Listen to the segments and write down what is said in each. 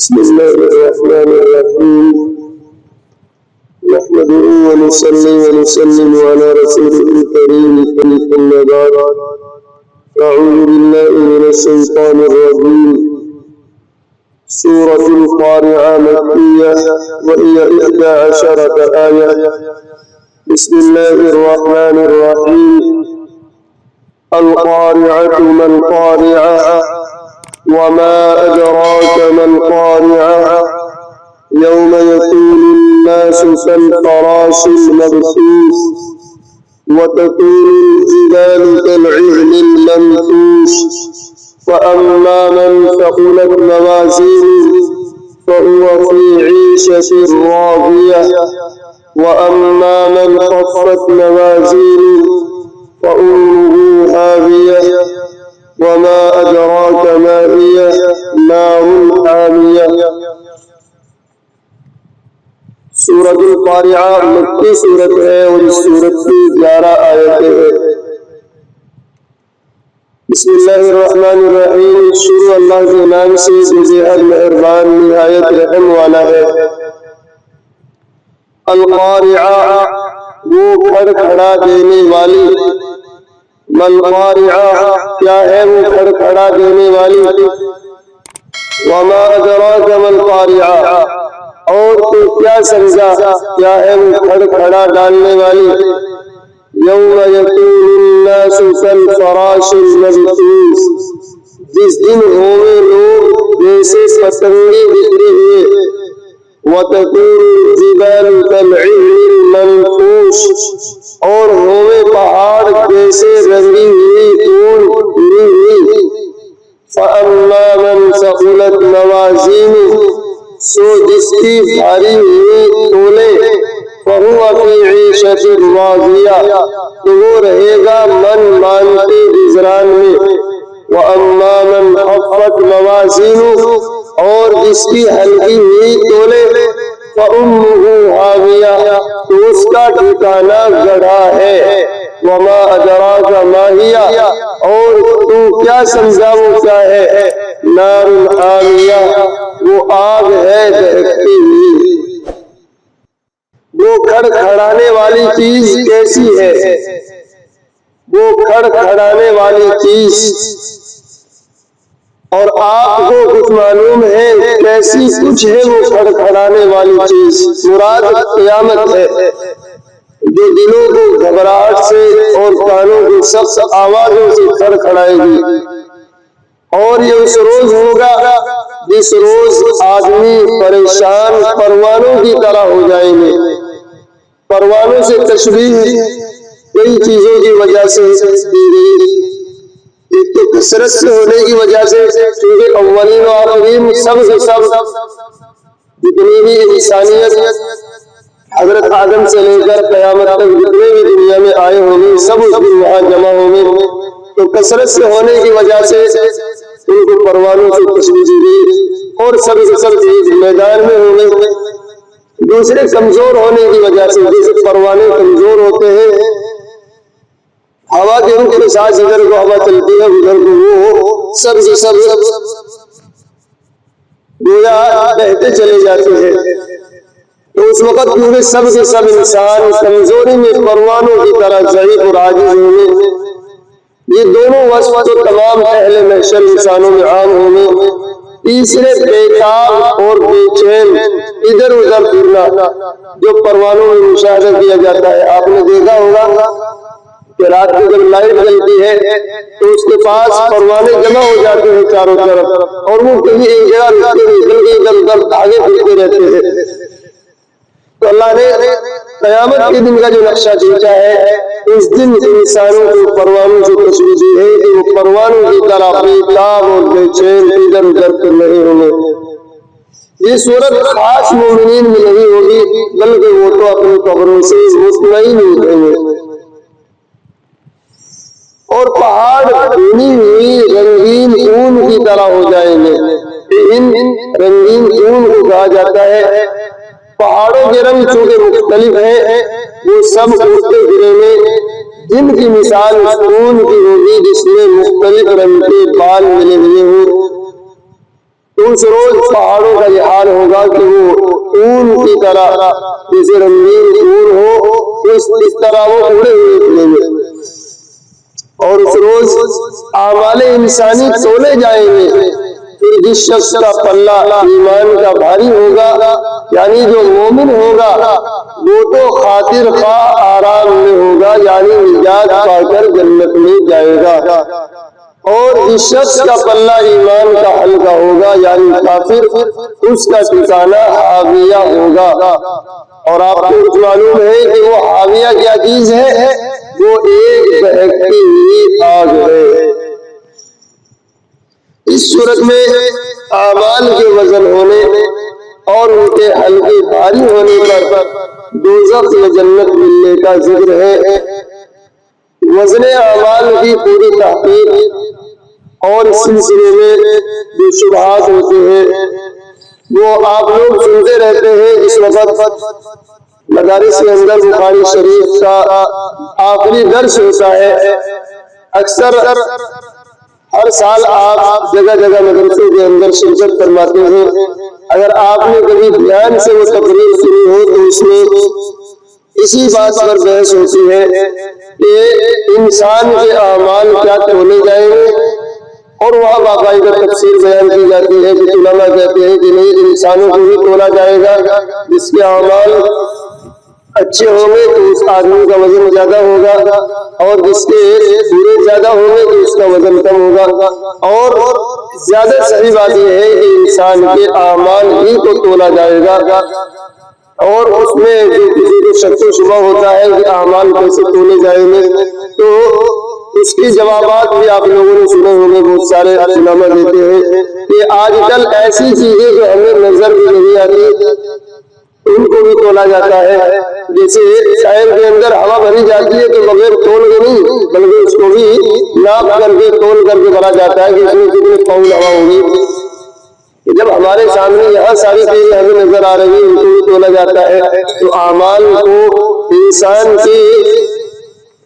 بسم الله الرحمن الرحيم نحمده ونصلي ونسلم على رسوله الكريم أما بعد أعوذ بالله من الشيطان الرجيم سورة القارعة مكية وهي 11 آية بسم الله الرحمن الرحيم القارعة ما القارعة وما أدراك ما القارعة يوم يكون الناس كالفراش المبثوث وتكون الجبال كالعهن المنفوش فأما من ثقلت موازينه فهو في عيشة راضية وأما من خفت موازينه فأمه هاوية وما أدراك ما هي نار حامية. سورۃ القارعہ مکی سورت ہے اور اس سورت کی 11 آیتیں ہیں. بسم اللہ الرحمن الرحیم. شروع اللہ کے نام سے جو بےحد مہربان نہایت رحم والا ہے. القارعہ وہ کھڑکھڑا دینے والی. القارعہ کیا ہے وہ کھڑکھڑا دینے والی. وما ادراک ما القارعہ اور تو کیا سمجھا کیا ہے وہ کھڑکھڑا ڈالنے والی. یوم یکون الناس کالفراش المبثوث جس دن ہوں گے لوگ جیسے پتنگے بکھرے ہوئے. وتکون الجبال کالعہن المنفوش اور ہوں گے پہاڑ جیسے رنگی ہوئی دھول اڑی ہوئی. فأما من ثقلت موازینہ سو جس کی بھاری ہوئی تولے فہو فی عیشۃ راضیہ تو وہ رہے گا من مانتے گزران میں. وأما من خفت موازینہ اور جس کی ہلکی ہوئی تولے فأمہ ہاویہ تو اس کا ٹھکانہ گڑھا ہے. وما ادراک ما ہی اور تو کیا سمجھا وہ کیا ہے. نار حامیہ وہ آگ ہے دہکتی ہوئی. وہ کھڑکھڑانے والی چیز کیسی ہے. وہ کھڑکھڑانے والی چیز اور آپ کو کچھ معلوم ہے کیسی کچھ ہے وہ کھڑکھڑانے والی چیز. مراد قیامت ہے جو دلوں کو گھبراہٹ سے اور کانوں کو سخت آوازوں سے کھڑکھڑائے گی. اور یہ اس روز ہوگا جس روز آدمی پریشان پروانوں کی طرح ہو جائیں گے. پروانوں سے تشبیہ کئی چیزوں کی وجہ سے دی گئی. ایک تو کثرت سے ہونے کی وجہ سے کیونکہ اولین و آخرین سب سے سب جتنی بھی انسانیت حضرت آدم سے لے کر قیامت تک جتنے بھی دنیا میں آئے ہوں گے سب اس دن وہاں جمع ہوں گے. تو کثرت سے ہونے کی وجہ سے ان کو پروانوں سے تشبیہ دی گئی اور سب سے سب میدان میں ہوں گے. دوسرے کمزور ہونے کی وجہ سے جیسے پروانے کمزور ہوتے ہیں ہوا کے رخ کے ساتھ ادھر کو ہوا چلتی ہے ادھر کو وہ سب سے سب گویا بہتے چلے جاتے ہیں. تو اس وقت کیونکہ سب سے سب انسان کمزوری میں پروانوں کی طرح ضعیف اور عاجز ہوں گے. یہ دونوں وصف تو تمام اہل محشر انسانوں میں عام ہوں گے. تیسرے بےتاب اور بے چین ادھر ادھر پھرنا جو پروانوں میں مشاہدہ کیا جاتا ہے. آپ نے دیکھا ہوگا کہ رات میں جب لائٹ جلتی ہے تو اس کے پاس پروانے جمع ہو جاتے ہیں چاروں طرف اور وہ کہیں ایک جگہ رکھتے ہوئے ادھر ادھر آگے پھرتے رہتے ہیں. تو اللہ نے قیامت کے دن کا جو نقشہ کھینچا ہے اس دن انسانوں کو پروانوں سے تشبیہ دی ہے کہ وہ پروانوں کی طرح بےتاب اور بے چین ادھر ادھر پھر رہے ہوں گے. یہ صورت خاص مومنین میں نہیں ہوگی بلکہ وہ تو اپنی قبروں سے مطمئن اٹھیں گے. اور پہاڑ بھونی ہوئی رنگین اون کی طرح ہو جائیں گے. ان رنگین اون کو کہا جاتا ہے. پہاڑوں کے رنگ چونکہ مختلف ہیں وہ سب اڑتے پھریں گے جن کی مثال اون کی ہوگی جس میں مختلف رنگ کے بال ملے ہوئے ہوں. تو اس روز پہاڑوں کا یہ حال ہوگا کہ وہ اون کی طرح جیسے رنگین اون ہو اس طرح وہ اڑے ہوئے نکلیں گے، اور اس روز اعمال انسانی تولے جائیں گے۔ پھر جس شخص کا پلہ ایمان کا بھاری ہوگا، یعنی جو مومن ہوگا، وہ تو خاطر خواہ آرام میں ہوگا، یعنی نجات پا کر جنت میں جائے گا، اور جس شخص کا پلہ ایمان کا ہلکا ہوگا یعنی کافر، اس کا ٹھکانہ حاویہ ہوگا۔ اور آپ کو معلوم ہے کہ وہ حاویہ کیا چیز ہے؟ وہ ایک بہتی ہوئی آگ ہے۔ اس صورت میں اعمال کے وزن ہونے اور ان کے ہلکے بھاری ہونے پر دوزخ یا جنت ملنے کا ذکر ہے۔ وزن اعمال کی پوری تحقیق اور اس سلسلے میں جو شبہات ہوتے ہیں وہ آپ لوگ سنتے رہتے ہیں۔ اس وقت مدارس کے اندر بخاری شریف کا آخری درس ہوتا ہے۔ اکثر ہر سال آپ جگہ جگہ مدرسوں کے اندر شرکت فرماتے ہیں۔ اگر آپ نے کبھی دھیان سے وہ تقریر سنی ہو تو اس میں اسی بات پر بحث ہوتی ہے کہ انسان کے اعمال کیا تولے جائیں گے، اور وہاں باقاعدہ تفسیر بیان کی جاتی ہے کہ علماء کہتے ہیں کہ نہیں، انسانوں کو بھی تولا جائے گا، جس کے اعمال اچھے ہوں گے تو اس آدمی کا وزن زیادہ ہوگا، اور جس کے برے زیادہ ہوں گے تو اس کا وزن کم ہوگا۔ اور زیادہ صحیح بات یہ ہے کہ انسان کے اعمال ہی کو تولا جائے گا، اور اس میں جو کسی کو شک و شبہ ہوتا ہے کہ اعمال کیسے تولے جائیں گے، تو اس کی جوابات بھی آپ لوگوں نے سنے ہوں گے، بہت سارے علماء دیتے ہیں کہ آج کل ایسی چیزیں جو ہمیں نظر بھی نہیں آتی ان کو بھی تولا جاتا ہے۔ جیسے شہر کے اندر ہوا بھری جاتی ہے تو بغیر تول کے نہیں بلکہ اس کو بھی ناپ کر کے تول کر کے بھرا جاتا ہے کہ اس میں کتنے پاؤنڈ ہوا ہوگی۔ جب ہمارے سامنے یہاں ساری چیزیں ہمیں نظر آ رہی ہیں ان کو بھی تولا جاتا ہے۔ تو اعمال کو، انسان کی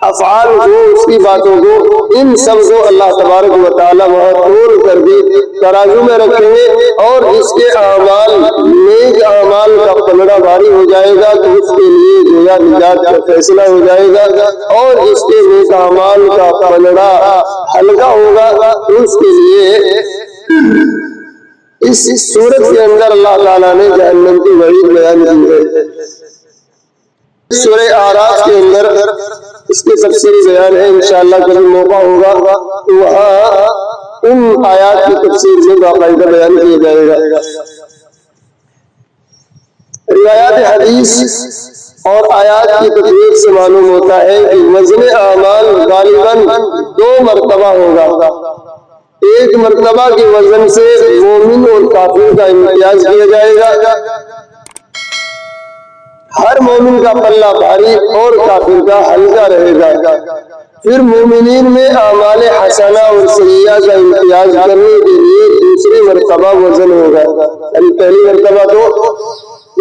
افعال کو، اس کی باتوں کو، ان سب کو اللہ تبارک و تعالیٰ وہاں تول کر کے ترازو میں رکھیں گے، اور اس کے اعمال نیک اعمال کا پلڑا بھاری ہو جائے گا تو اس کے لیے گویا نجات کا فیصلہ ہو جائے گا، اور اس کے نیک اعمال کا پلڑا ہلکا ہوگا تو اس کے لیے اس صورت کے اندر اللہ تعالیٰ نے جہنم کی وعید بیان کی ہے۔ سورہ اعراف کے اندر اس کے تفصیلی بیان ہے، انشاءاللہ کبھی موقع ہوگا تو وہاں ان آیات کی تفسیر میں باقاعدہ بیان کیا جائے گا۔ روایات حدیث اور آیات کی تفسیر سے معلوم ہوتا ہے کہ وزن اعمال غالباً 2 مرتبہ ہوگا۔ ایک مرتبہ کے وزن سے مومن اور کافر کا امتیاز کیا جائے گا، ہر مومن کا پلہ بھاری اور کافر کا ہلکا رہے گا۔ پھر مومنین میں اعمال حسنہ اور سیئہ کا امتیاز کرنے کے لیے دوسری مرتبہ وزن ہوگا۔ یعنی پہلی مرتبہ تو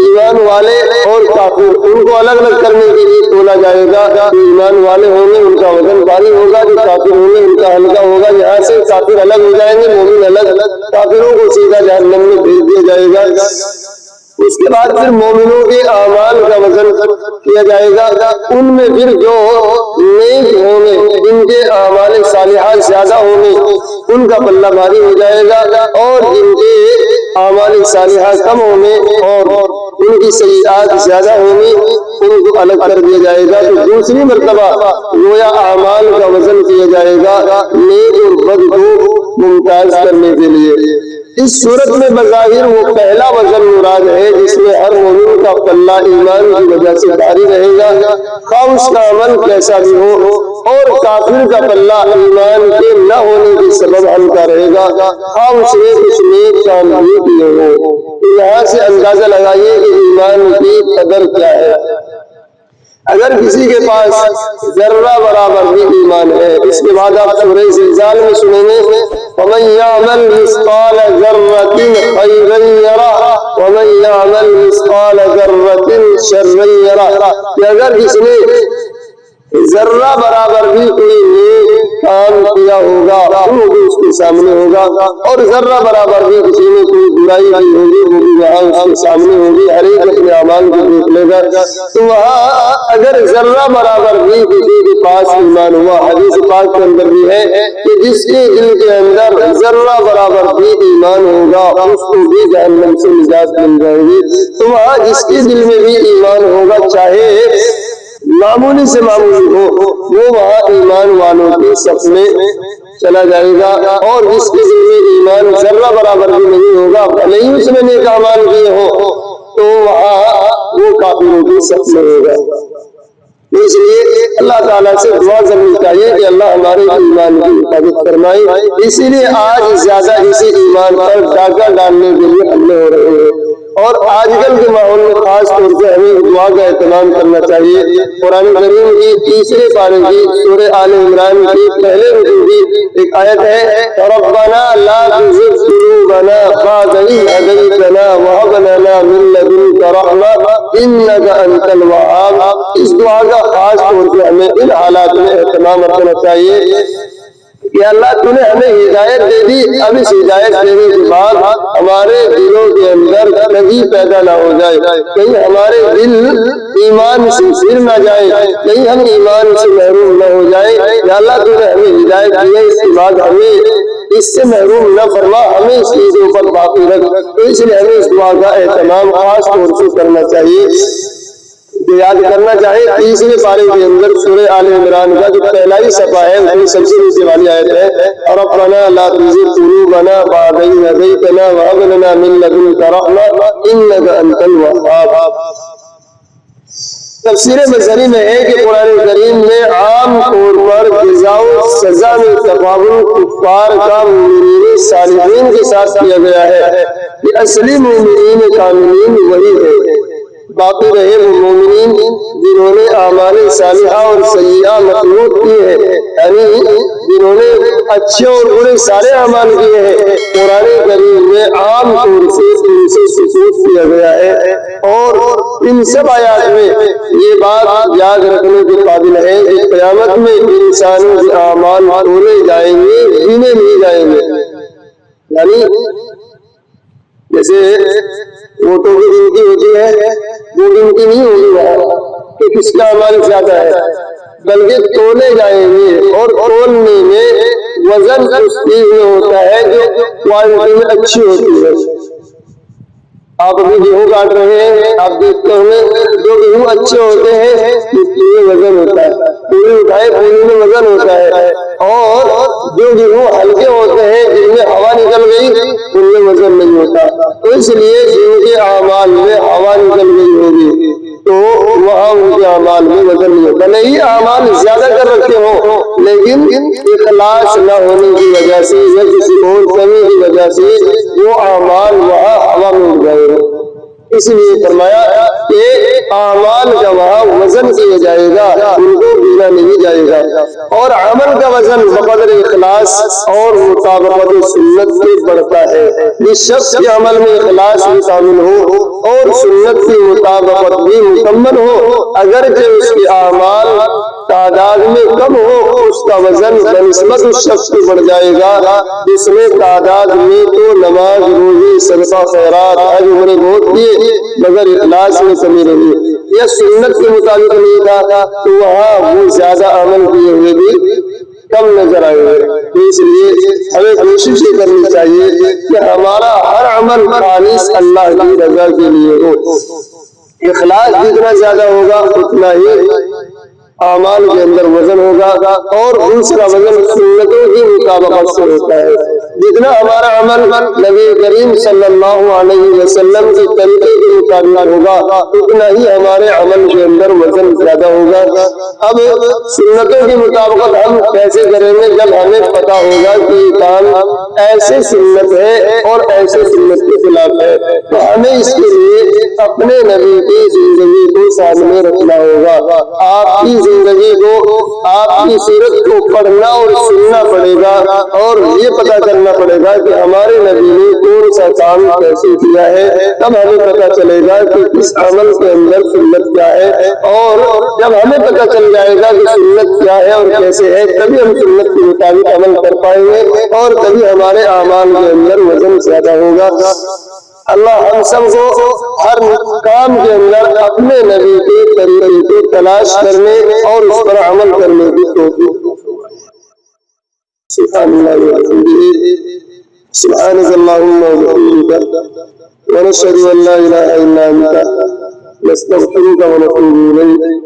ایمان والے اور کافر ان کو الگ الگ کرنے کے لیے تولا جائے گا۔ جو ایمان والے ہوں گے ان کا وزن بھاری ہوگا، جو کافر ہوں گے ان کا ہلکا ہوگا۔ یہاں سے کافر الگ ہو جائیں گے، مومن الگ، کافروں کو سیدھا جہنم میں بھیج دیا جائے گا۔ اس کے بعد پھر مومنوں کے اعمال کا وزن کیا جائے گا، ان میں پھر جو نیک ہوں گے، جن کے اعمال صالحات زیادہ ہوں گے ان کا پلہ بھاری ہو جائے گا، اور جن کے اعمال صالحات کم ہوں گے اور ان کی سیئات زیادہ ہوں گی ان کو الگ کر دیا جائے گا۔ تو دوسری مرتبہ گویا اعمال کا وزن کیا جائے گا نیک اور بد کو ممتاز کرنے کے لیے۔ اس صورت میں بظاہر وہ پہلا وزن مراد ہے جس میں ہر مومن کا پلہ ایمان کی وجہ سے بھاری رہے گا، خواہ اس کا عمل کیسا بھی ہو، اور کافر کا پلہ ایمان کے نہ ہونے کے سبب ہلکا رہے گا، خواہ اس نے کچھ نیک کام بھی کیے ہو۔ یہاں سے اندازہ لگائیے کہ ایمان کی قدر کیا ہے۔ اگر کسی کے پاس ذرہ برابر بھی ایمان ہے، اس کے بعد آپ سورہ زلزال میں سنیں گے وَمَن يَعْمَلْ مِثْقَالَ ذَرَّةٍ خَيْرًا يَرَهُ وَمَن يَعْمَلْ مِثْقَالَ ذَرَّةٍ شَرًّا يَرَهُ، کہ اگر کسی نے ذرہ برابر بھی کوئی نیک کام کیا ہوگا وہ بھی اس کے سامنے ہوگا، اور ذرہ برابر بھی کسی نے کوئی برائی کی ہوگی وہ بھی وہاں اس کے سامنے ہوگی، ہر ایک اپنے اعمال کو دیکھ لے گا۔ تو وہاں اگر ذرہ برابر بھی کسی کے پاس ایمان ہوا، حدیث پاک کے اندر بھی ہے کہ جس کے دل کے اندر ذرہ برابر بھی ایمان ہوگا اس کو بھی جہنم سے نجات مل جائے گی۔ تو وہاں جس کے دل میں بھی ایمان ہوگا چاہے معمولی سے معمولی ہو، وہ وہاں ایمان والوں کے صف میں چلا جائے گا، اور جس کے دل میں ایمان ذرہ برابر بھی نہیں ہوگا بھلے ہی اس میں نیک اعمال کیے ہو تو وہاں وہ کافروں کے صف میں ہوگا۔ اس لیے اللہ تعالیٰ سے دعا ضرور چاہیے کہ اللہ ہمارے ایمان کی حفاظت فرمائے۔ اسی لیے آج زیادہ اسی ایمان پر ڈاکہ ڈالنے کے لیے حملے ہو رہے ہیں، اور آج کل کے ماحول میں خاص طور سے ہمیں دعا کا اہتمام کرنا چاہیے۔ قرآن کریم کی تیسرے پارے کی سورہ آل عمران کی پہلے رکوع کی ایک آیت ہے، ربنا لا تزغ قلوبنا بعد إذ هديتنا وهب لنا من لدنك رحمة إنك أنت الوهاب۔ اس دعا کا خاص طور سے ہمیں ان حالات میں اہتمام رکھنا چاہیے کہ اللہ تو نے ہمیں ہدایت دے دی، اب اس ہدایت دینے کے بعد ہمارے دلوں کے اندر کبھی پیدا نہ ہو جائے، کہیں ہمارے دل ایمان سے پھر نہ جائے، کہیں ہم ایمان سے محروم نہ ہو جائے۔ یا اللہ تو نے ہمیں ہدایت دی ہے، اس کے بعد ہمیں اس سے محروم نہ فرما، ہمیں اس چیزوں پر باقی رکھ۔ تو اس لیے ہمیں اس دعا کا اہتمام خاص طور سے کرنا چاہیے۔ یاد کرنا چاہے تیسرے پارے کے اندر سورہ آل عمران کا جو پہلا ہی صفحہ ہے وہی سب سے نیچے والی آیت ہے، ربنا لا تزغ قلوبنا بعد إذ هديتنا وهب لنا من لدنك رحمة إنك أنت الوهاب۔ تفسیر مظہری میں ہے کہ قرآن کریم میں عام طور پر جزا و سزا میں تفاضل کفار کا مومنین صالحین کے ساتھ کیا گیا ہے، کہ اصلی مومنین کاملین وہی ہے، باقی رہے وہ مومنین جنہوں نے اعمال صالحہ اور سیئہ مخلوط کیے ہیں، یعنی جنہوں نے اچھے اور برے سارے اعمال کیے ہیں۔ قرآن کریم میں عام طور سے ان سے سکوت کیا گیا ہے، اور ان سب آیات میں یہ بات یاد رکھنے کے قابل ہے کہ قیامت میں انسانوں کے اعمال تولے جائیں گے، گنے نہیں جائیں گے۔ یعنی جیسے ووٹوں کی گنتی ہوتی ہے وہ گنتی نہیں ہوگی وہاں کہ کس کا عمل زیادہ ہے، بلکہ تولے جائیں گے، اور تولنے میں وزن اس چیز میں ہوتا ہے جو کوالٹی میں اچھی ہوتی ہے۔ آپ ابھی گیہوں کاٹ رہے ہیں، آپ دیکھتے ہوں گے جو گیہوں اچھے ہوتے ہیں اس میں وزن ہوتا ہے، پوری اٹھائے پوری میں وزن ہوتا ہے، اور جو گیہوں ہلکے ہوتے ہیں جن میں ہوا نکل گئی ان میں وزن نہیں ہوتا۔ تو اس لیے جن کے اعمال میں ہوا نکل گئی ہوگی تو وہاں ان کے اعمال میں وزن نہیں ہوتا، بھلے ہی اعمال زیادہ کر رکھے ہوں لیکن اخلاص نہ ہونے کی وجہ سے یا کسی اور کمی کی وجہ سے وہ اعمال وہاں ہوا میں اڑ گئے ہیں۔ اس لیے فرمایا کہ اعمال کا وہاں وزن کیا جائے گا، ان کو گنا نہیں جائے گا، اور عمل کا وزن بقدر اخلاص اور مطابقت سنت سے بڑھتا ہے۔ جس شخص کے عمل میں اخلاص بھی شامل ہو اور سنت کی مطابقت بھی مکمل ہو، اگرچہ اس کے اعمال تعداد میں کم ہو، اس کا وزن بنسبت اس شخص سے بڑھ جائے گا جس نے تعداد میں تو نماز روزی صدقہ خیرات حج عمرے بہت کیے مگر اخلاص میں کمی رہی یا سنت کے مطابق نہیں تھا، تو وہاں وہ زیادہ عمل کیے ہوئے بھی کم نظر آئے ہوئے۔ اس لیے ہمیں کوشش یہ کرنی چاہیے کہ ہمارا ہر عمل خالص اللہ کی رضا کے لیے ہو۔ اخلاص جتنا زیادہ ہوگا اتنا ہی اعمال کے اندر وزن ہوگا، اور دوسرا وزن سنتوں کی مطابقت سے ہوتا ہے۔ جتنا ہمارا عمل نبی کریم صلی اللہ علیہ وسلم کے طریقے کے مطابق ہوگا اتنا ہی ہمارے عمل کے اندر وزن زیادہ ہوگا۔ اب سنتوں کی مطابقت ہم کیسے کریں گے؟ جب ہمیں پتا ہوگا کہ یہ کام ایسے سنت ہے اور ایسے سنت کے خلاف ہے، تو ہمیں اس کے لیے اپنے نبی کی زندگی کو سامنے رکھنا ہوگا، آپ کی زندگی کو، آپ کی سیرت کو پڑھنا اور سننا پڑے گا، اور یہ پتا کرنا کرنا پڑے گا کہ ہمارے نبی نے کون سا کام کیسے کیا ہے، تب ہمیں پتہ چلے گا کہ اس عمل کے اندر سنت کیا ہے، اور جب ہمیں پتہ چل جائے گا کہ سنت کیا ہے اور کیسے ہے، تبھی ہم سنت کے مطابق عمل کر پائیں گے اور تبھی ہمارے اعمال کے اندر وزن زیادہ ہوگا۔ اللہ ہم سب کو ہر کام کے اندر اپنے نبی کے طریقے کو تلاش کرنے اور اس پر عمل کرنے کی توفیق سبحان اللہ وبحمدہ سبحانک اللہم وبحمدک ونشہد ان لا الہ الا انت نستغفرک ونتوب الیک۔